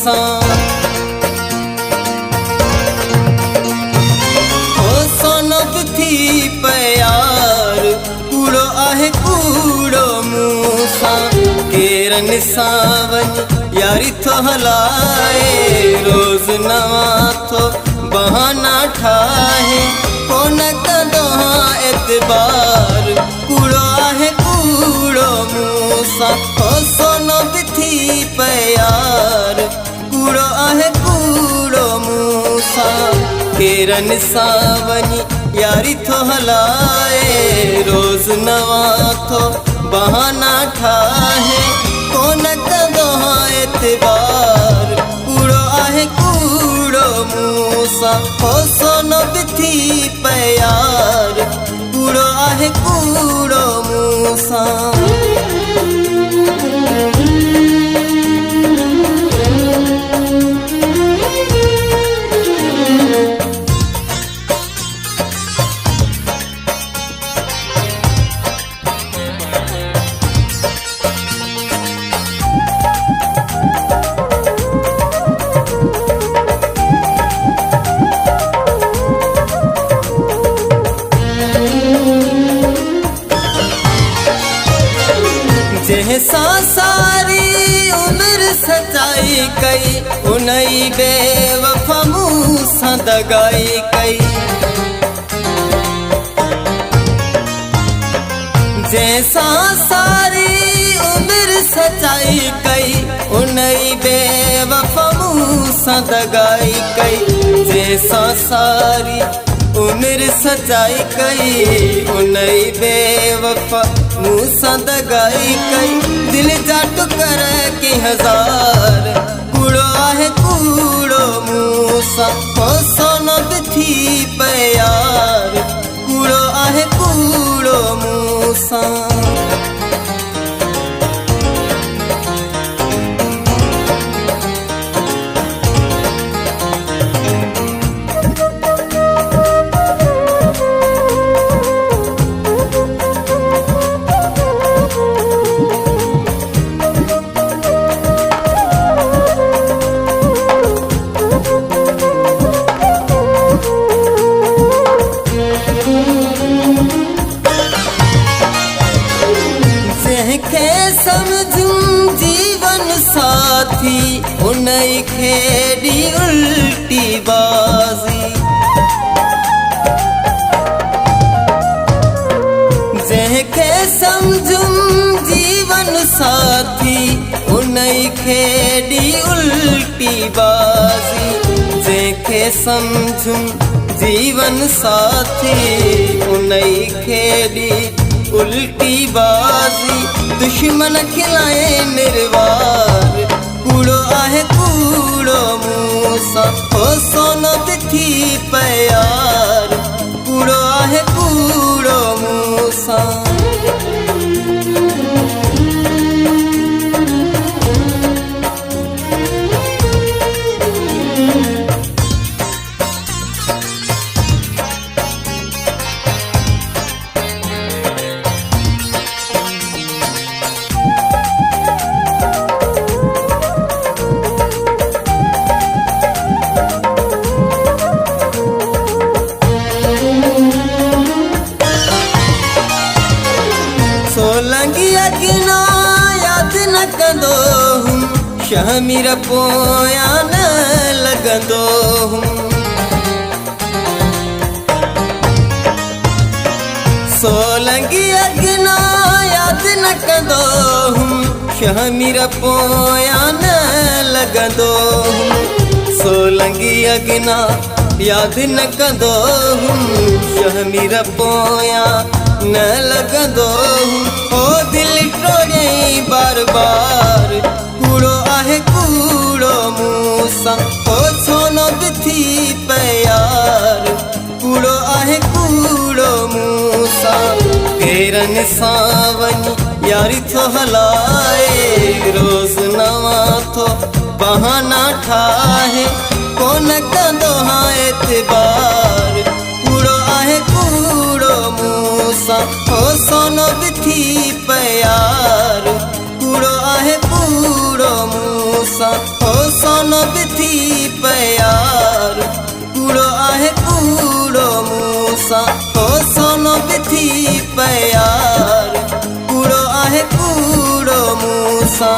मूसा थी प्यार कूड़ो आहे कूड़ो मूसा केरन सावन यारी थो हलाए रोज नवा थो बहाना ठाहे कोन कंदो हाँ एतबार कूड़ो आहे कूड़ो मूसा ओ सोनो भी थी प्यार कूड़ो आहे कूड़ो मूसा केरन सावनी यारी थो हलाए रोज नवा थो बहाना ठाहे कोन कंदो हाँ एतबार कूड़ो आहे कूड़ो मूसा ओ सोनो भी थी प्यार कूड़ो आहे कूड़ो मूसा जैसा सारी उम्र सच्चाई कई उनई बेवफा मूसा दगाई कई जैसा सारी उम्र सच्चाई कई उनई बेवफा मूसा दगाई कई जैसा सारी उम्र सच्चाई कई उनई बेवफा मूसा दगाई कई दिल जा टुकर के हजार कूड़ो आहे कूड़ो मूसा ओ सोनो भी थी प्यार कूड़ो आहे कूड़ो मूसा समझूं जीवन साथी उनई खेड़ी उल्टी बाजी जैके समझूं जीवन साथी उनई खेड़ी उल्टी बाजी जैके समझूं जीवन साथी उनई खेड़ी उल्टी बाजी दुश्मन खिलाए निर्वार कूड़ो आहे कूड़ो मूसा ओ सोनो भी थी प्यार कूड़ो आहे कूड़ो मूसा सोलंगी अगना याद न कंदो हूँ शमीर पोया न लगंदो हूँ सोलंगी अगना याद न कंदो हूँ शमीर पोया न लगंदो हूँ सोलंगी अगना याद न कंदो हूँ शमीर पोया न लगंदो ओ दिल टोड़े बार बार कूड़ो आहे कूड़ो मूसा ओ सोनो भी थी प्यार कूड़ो आहे कूड़ो मूसा केरन सावन यारी थो हलाए रोज नवा थो बहाना ठाहे कोन कंदो हाँ एतबार कूड़ो आहे कूड़ो मूसा ओ सोनो भी थी प्यार कूड़ो आहे कूड़ो मूसा। मूसा हो सोनो बिथी प्यार कूड़ो आहे कूड़ो मूसा हो सोनो बिथी प्यार कूड़ो आहे कूड़ो मूसा।